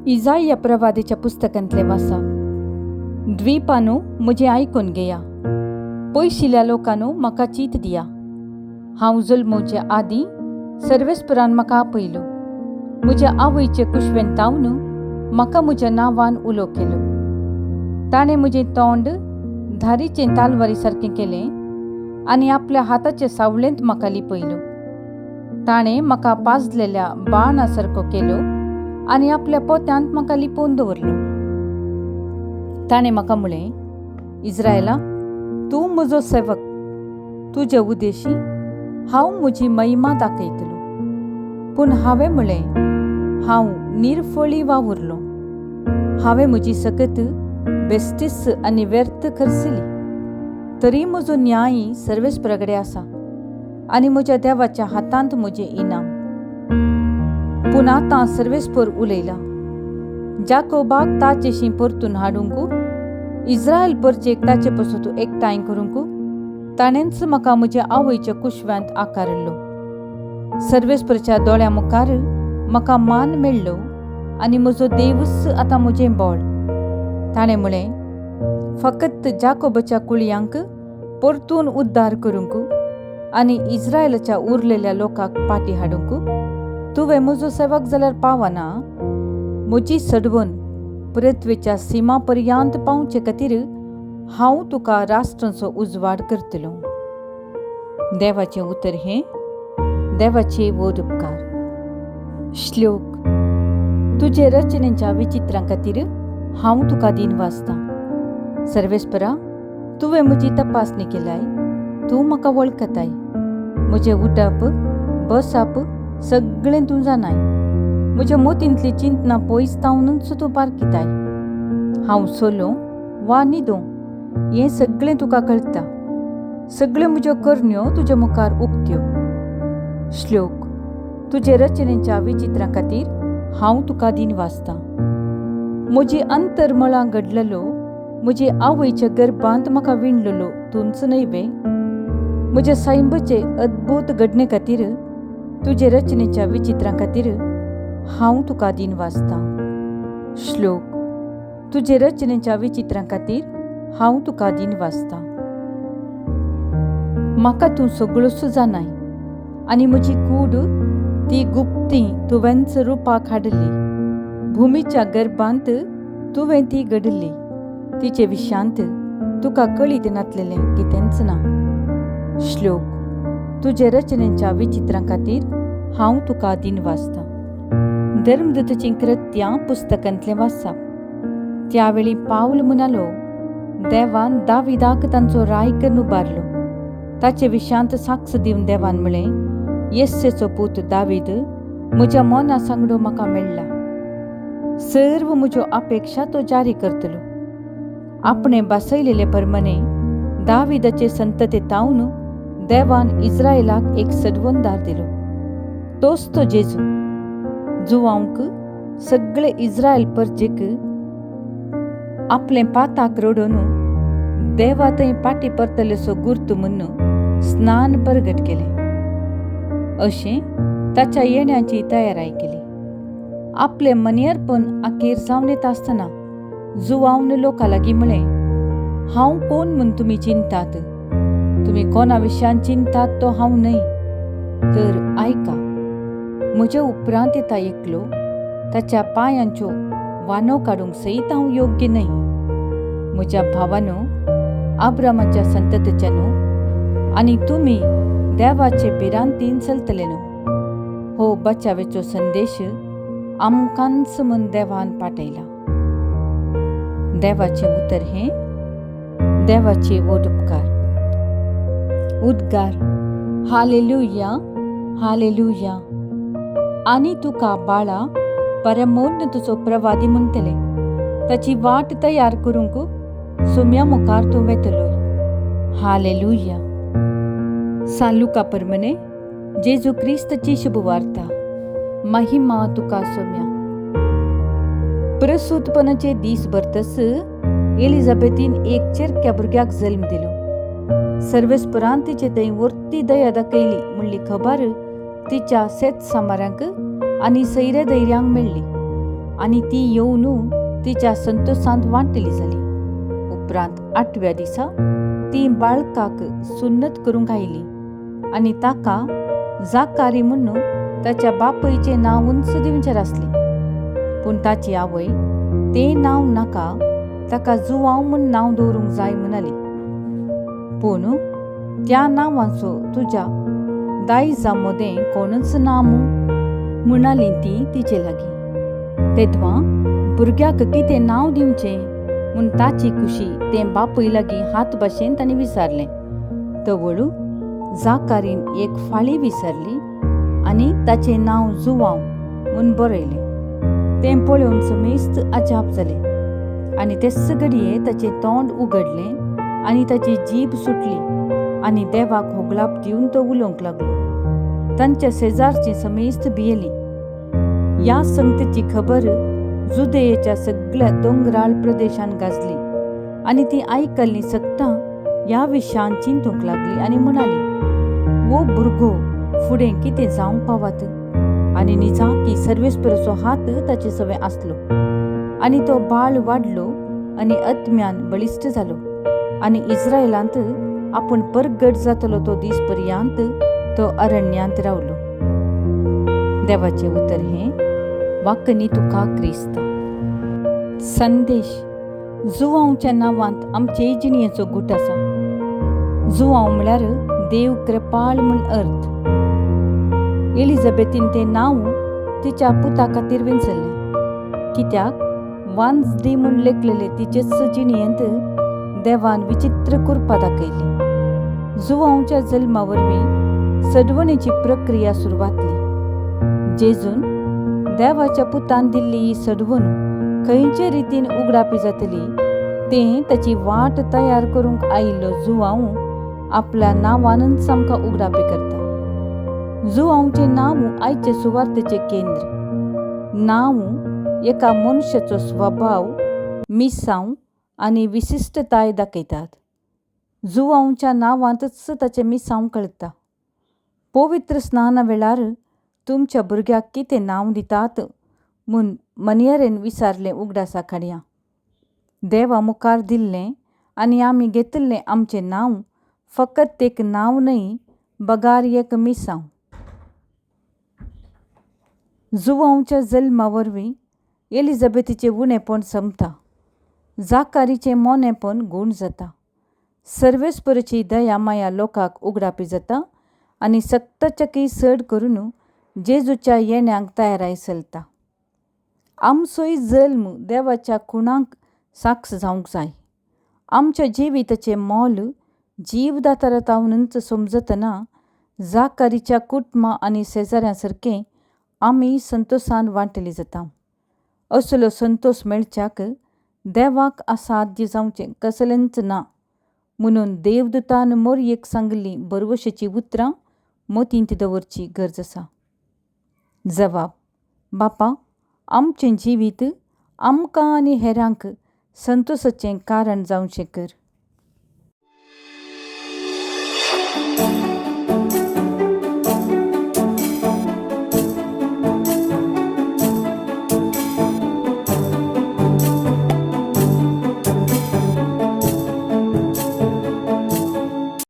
इजाया प्रवादीच्या पुस्तकांतले वासा. द्वीपानो म्हजे आयकून घेया, पयशिल्ल्या लोकांनो म्हाका चीत दिया. हांव जल्मोवचे आदीं सर्वेस्परान म्हाका आपयलो, म्हज्या आवयचे कुशवेंतावन म्हाका म्हज्या नांवान उलो केलो. ताणें म्हजें तोंड धारीचें तालवारी सारकें केलें आनी आपल्या हाताचे सावळेंत म्हाका लिपयलो. ताणें म्हाका पाजलेल्या बाणा सारको केलो आनी आपल्या पोत्यांत म्हाका लिपोवन दवरलो. ताणें म्हाका म्हळें, इस्रायला, तूं म्हजो सेवक, तुजे उद्देशी हांव म्हजी महिमा दाखयतलो. पूण हांवें म्हळें, हांव निरफळी वावुरलो. हांवें म्हजी सकत बेस्तीस आनी व्यर्थ खर्चली. तरी म्हजो न्याय सर्वेस्पराकडेन आसा आनी म्हज्या देवाच्या हातांत म्हजें इनाम. पूण आतां सर्वेस्पर उलयला, जाकोबाक ताचेशी परतून हाडूंक, इस्रायल परचेक ताचे पासून तूं एकठांय करूंक ताणेंच म्हाका म्हज्या आवयच्या कुशव्यांत आकारलो. सर्वेस्परच्या दोळ्या मुखार म्हाका मान मेळ्ळो आनी म्हजो देवच आतां म्हजें बळ. ताणें म्हळें, फकत जाकोबाच्या कुळयांक परतून उद्दार करूंक आनी इस्रायलाच्या उरलेल्या लोकांक पाटी हाडूंक तुवें म्हजो सेवक जाल्यार पावना. म्हजी सडवण पृथ्वेच्या सिमा पर्यंत पावचे खातीर हांव तुका राष्ट्रांचो उजवाड करतलो. देवाचें उतर हें. देवाचे वोद उपकार. श्लोक. तुजे रचनेच्या विचित्रां खातीर हांव तुका दिन वाचतां. सर्वेस्परा, तुवें म्हजी तपासणी केल्याय, तूं म्हाका वळखताय. म्हजें उठप बसप सगळें तूं जाणाय. म्हज्या मोतींतली चिंतनां पयस तावनूच तूं पारखिताय. हांव सोलो वा न्हिदो हें सगळें तुका कळटा. सगळ्यो म्हज्यो करण्यो तुज्या मुखार उक्त्यो. श्लोक. तुजे रचनेच्या विचित्रां खातीर हांव तुका दिन वाचतां. म्हजी अंतरमळां घडलेलो, म्हजे आवयच्या गर्भांत म्हाका विणलेलो तूंच न्हय. म्हज्या सैंबचे अद्भुत घडणे खातीर, तुजे रचनेच्या विचित्रां खातीर हांव तुका दिन वाचतां. श्लोक. तुजे रचनेच्या विचित्रां खातीर हांव तुका दिन वाचतां. म्हाका तूं सगळोच जाणाय आनी म्हजी कूड ती गुप्ती तुवेंच रुपाक हाडली. भुमीच्या गर्भांत तुवें ती घडली. तिचे विशांत तुका कळीत नातलेलें कितेंच ना. श्लोक. तुजे रचनेच्या विचित्रां खातीर हांव तुका दिन वाचतां. धर्मदूताचीं कृत्यां पुस्तकांतलें वाचप. त्यावेळी पावल म्हणालो, देवान दाविदाक तांचो रायकर उबारलो. ताचे विशांत साक्ष दिवन देवान म्हळें, येस्सेचो पूत दावीद म्हज्या मोना सांगडो म्हाका मेळ्ळा. सर्व म्हज्यो अपेक्षा तो जारी करतलो. आपणे बसयलेले परमने दाविदाचे संतते तावन देवान इस्रायलाक एक सडवंदार दिलो. तोच तो जेजू, जुवांक सगळे इस्रायल परजेक आपले पाताक रडोन देवा थंय पाटी परतलेसो गुर्त म्हूण स्नान परगट केलें. अशें ताच्या येण्याची तयाराय केली. आपले मनेरपण अखेर जावन येता आसतना जुवावन लोकां लागीं म्हळें, हांव कोण म्हूण तुमी चिंतात. तुमी कोणा विशयान चिंतात तो हांव न्हय. तर आयका, म्हज्या उपरांत येता एकलो, ताच्या पांयांच्यो वानो काडूंक सयत हांव योग्य न्हय. म्हज्या भावानो, अब्रामाच्या संततेच्या न्हू, आनी तुमी देवाचे भिरांतीन चलतले न्हू. हो बचावेचो संदेश आमकांच म्हूण देवान पाठयला. देवाचें उतर हें. देवाचे वोद उपकार. उद्गार. Hallelujah, hallelujah. आनी तुका बाळा परमोन्नतचो प्रवादी म्हणटले. ताची वाट तयार करूंक सुम्या मुखार तूं वेतलोय. हालेलुया. सालुका परमने जेजू क्रिस्ताची शुभवार्ता. महिमा तुका सोम्या. प्रसूतपणाचे दीस भरतस एलिझाबेथीन एक चेरक्या भुरग्याक जल्म दिलो. सर्वेस्परान तिचे थंय वर्ती दया दाखयली म्हणली खबर तिच्या शेत सामारांक आनी सैरे दैऱ्यांक मेळ्ळी. आनी ती येवन तिच्या संतोषांत वांटली जाली. उपरांत 8व्या दिसा ती बाळकाक सुन्नत करूंक आयली आनी ताका जाकारी म्हणून ताच्या बापयचें नांव उंच दिवचें आसलें. पूण ताची आवय तें नांव नाका, ताका जुवांव म्हूण नांव दवरूंक जाय म्हणाली. पूण त्या नांवाचो तुज्या दायजा मोदें कोणूच ना म्हणाली ती तिचे लागीं. तेदवा भुरग्याक कितें नांव दिवचें म्हूण ताची खुशी तें बापय लागीं हात भाशेन ताणें विचारलें. तवळू जाकारीन एक फाळी विसरली आनी ताचें नांव जुवांव म्हूण बरयलें. तें पळोवन समेस्त अजाप जालें आनी तेच घडये ताचें तोंड उगडलें आनी ताची जीब सुटली आनी देवाक होगलाप दिवन तो उलोवंक लागलो. तांच्या शेजारचीं समेस्त भियेलीं. ह्या संगतीची खबर जुदेयेच्या सगळ्या दोंगराळ प्रदेशांत गाजली आनी ती आयकल्लीं सगळां ह्या विशयान चिंतूंक लागलीं आनी म्हणालीं, वो भुरगो फुडें कितें जावंक पावत. आनी निजा की सर्वेस्पराचो हात ताचे सवे आसलो आनी तो बाळ वाडलो आनी आत्म्यान बळिश्ट जालो आनी इस्रायेलांत आपूण परगट जातलो तो दीस पर्यंत तो अरण्यांत रावलो. देवाचें उतर हें, वाकनी तुका क्रिस्त. संदेश. जुवांवच्या नांवांत आमचे जिणयेचो गूट आसा. जुवांव म्हळ्यार देव कृपाळ म्हूण अर्थ. एलिझाबेथीन तें नांव तिच्या पुता खातीर विंचरलें, कित्याक वांजडी म्हूण लेखलेले तिचेच जिणयेंत देवान विचित्र कृपा दाखयली. जुवांवच्या जल्मा वरवीं सडवणेची प्रक्रिया सुरू जातली. जेजून देवाच्या पुतान दिल्ली ही सडवण खंयचे रितीन उगडापी जातली तें ताची वाट तयार करूंक आयिल्लो जुवांव आपल्या नांवानच आमकां उगडापी करता. जुवांवचें नांव आयचे सुवार्थेचें केंद्र. नांव एका मनशाचो स्वभाव, मिसांव आनी विशिश्टताय दाखयतात. जुवांवच्या नांवांतच ताचें मिसांव कळटा. पवित्र स्नाना वेळार तुमच्या भुरग्याक कितें नांव दितात म्हूण मनियरेन विचारलें उगडासा खाडयां. देवा मुखार दिल्लें आनी आमी घेतिल्लें आमचें नांव फकत एक नांव न्हय, बगार एक मिसांव. जुवांवच्या जल्मा वरवीं एलिझाबेथीचें उणेपण संपता. जाकारीचें मोनेपण गूण जाता. सर्वेस्पराची दया माया लोकांक उगडापी जाता आनी सक्ताचकी सड करून जेजूच्या येण्याक तयाराय चलता. आमचोय जल्म देवाच्या खुणाक साक्ष जावंक जाय. आमच्या जिविताचें मोल जीवदातारांतच समजतना जाकारीच्या कुटुंबां आनी शेजाऱ्यां सारकें आमी संतोशान वांटली जाता. असलो संतोश मेळच्याक देवाक असाध्य जावचें कसलेंच ना म्हणून देवदूतान मोरयेक सांगिल्लीं बरवशेचीं उतरां मतींत दवरची गरज आसा. जबाब. बापा, आमचें जिवीत आमकां आनी हेरांक संतोशाचें कारण जावचें कर.